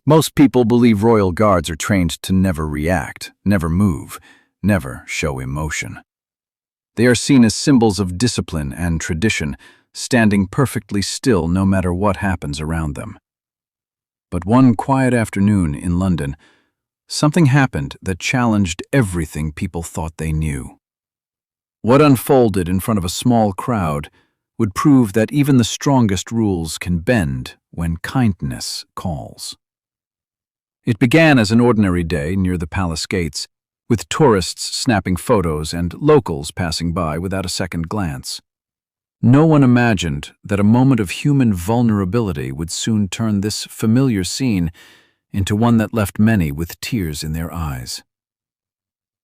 Most people believe royal guards are trained to never react, never move, never show emotion. They are seen as symbols of discipline and tradition, standing perfectly still no matter what happens around them. But one quiet afternoon in London, something happened that challenged everything people thought they knew. What unfolded in front of a small crowd would prove that even the strongest rules can bend when kindness calls. It began as an ordinary day near the palace gates, with tourists snapping photos and locals passing by without a second glance. No one imagined that a moment of human vulnerability would soon turn this familiar scene into one that left many with tears in their eyes.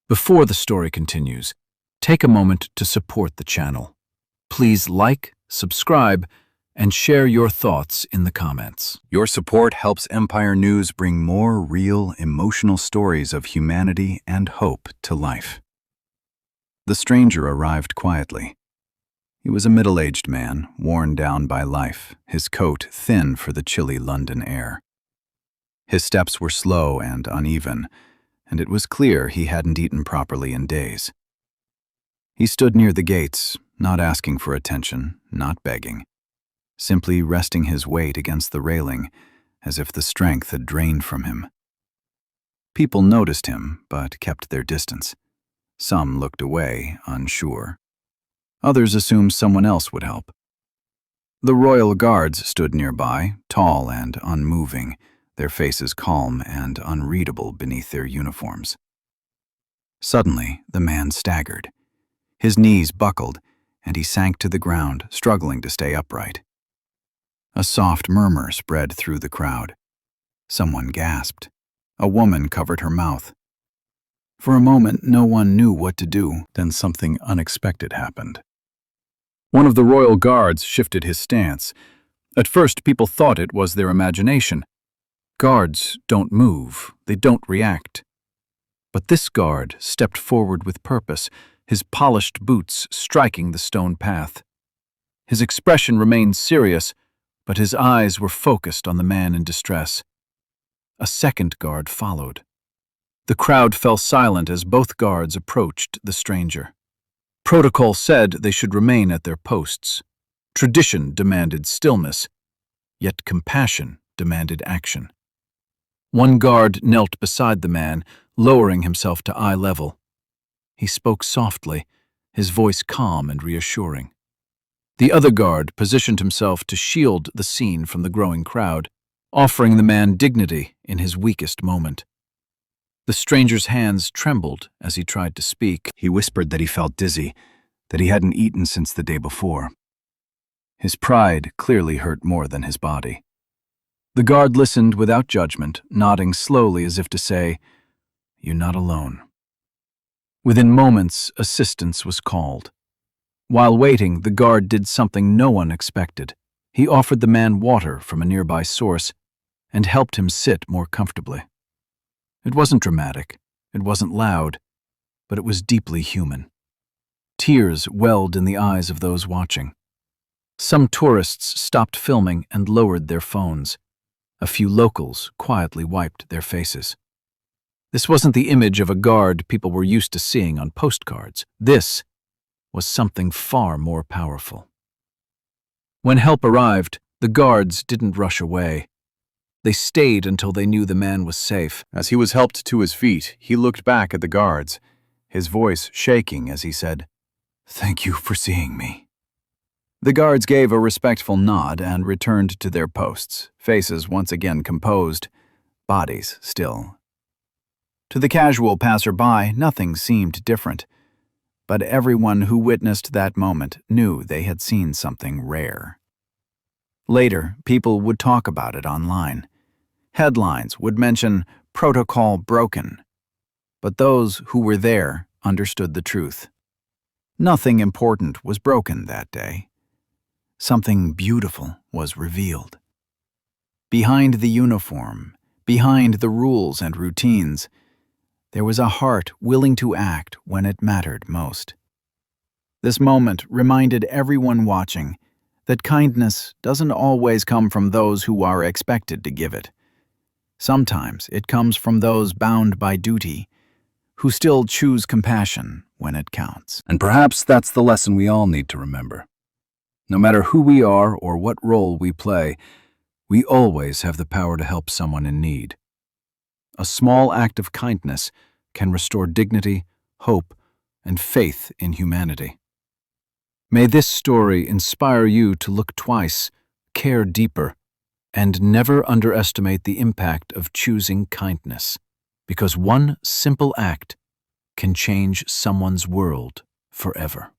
Before the story continues, take a moment to support the channel. Please like, subscribe, and share your thoughts in the comments. Your support helps Empire News bring more real, emotional stories of humanity and hope to life. The stranger arrived quietly. He was a middle-aged man, worn down by life, his coat thin for the chilly London air. His steps were slow and uneven, and it was clear he hadn't eaten properly in days. He stood near the gates, not asking for attention, not begging, simply resting his weight against the railing as if the strength had drained from him. People noticed him, but kept their distance. Some looked away, unsure. Others assumed someone else would help. The royal guards stood nearby, tall and unmoving, their faces calm and unreadable beneath their uniforms. Suddenly, the man staggered. His knees buckled, and he sank to the ground, struggling to stay upright. A soft murmur spread through the crowd. Someone gasped. A woman covered her mouth. For a moment, no one knew what to do. Then something unexpected happened. One of the royal guards shifted his stance. At first, people thought it was their imagination. Guards don't move, they don't react. But this guard stepped forward with purpose, his polished boots striking the stone path. His expression remained serious, but his eyes were focused on the man in distress. A second guard followed. The crowd fell silent as both guards approached the stranger. Protocol said they should remain at their posts. Tradition demanded stillness, yet compassion demanded action. One guard knelt beside the man, lowering himself to eye level. He spoke softly, his voice calm and reassuring. The other guard positioned himself to shield the scene from the growing crowd, offering the man dignity in his weakest moment. The stranger's hands trembled as he tried to speak. He whispered that he felt dizzy, that he hadn't eaten since the day before. His pride clearly hurt more than his body. The guard listened without judgment, nodding slowly as if to say, "You're not alone." Within moments, assistance was called. While waiting, the guard did something no one expected. He offered the man water from a nearby source and helped him sit more comfortably. It wasn't dramatic, it wasn't loud, but it was deeply human. Tears welled in the eyes of those watching. Some tourists stopped filming and lowered their phones. A few locals quietly wiped their faces. This wasn't the image of a guard people were used to seeing on postcards. This was something far more powerful. When help arrived, the guards didn't rush away. They stayed until they knew the man was safe. As he was helped to his feet, he looked back at the guards, his voice shaking as he said, "Thank you for seeing me." The guards gave a respectful nod and returned to their posts, faces once again composed, bodies still. To the casual passerby, nothing seemed different. But everyone who witnessed that moment knew they had seen something rare. Later, people would talk about it online. Headlines would mention "protocol broken." But those who were there understood the truth. Nothing important was broken that day. Something beautiful was revealed. Behind the uniform, behind the rules and routines, there was a heart willing to act when it mattered most. This moment reminded everyone watching that kindness doesn't always come from those who are expected to give it. Sometimes it comes from those bound by duty, who still choose compassion when it counts. And perhaps that's the lesson we all need to remember. No matter who we are or what role we play, we always have the power to help someone in need. A small act of kindness can restore dignity, hope, and faith in humanity. May this story inspire you to look twice, care deeper, and never underestimate the impact of choosing kindness, because one simple act can change someone's world forever.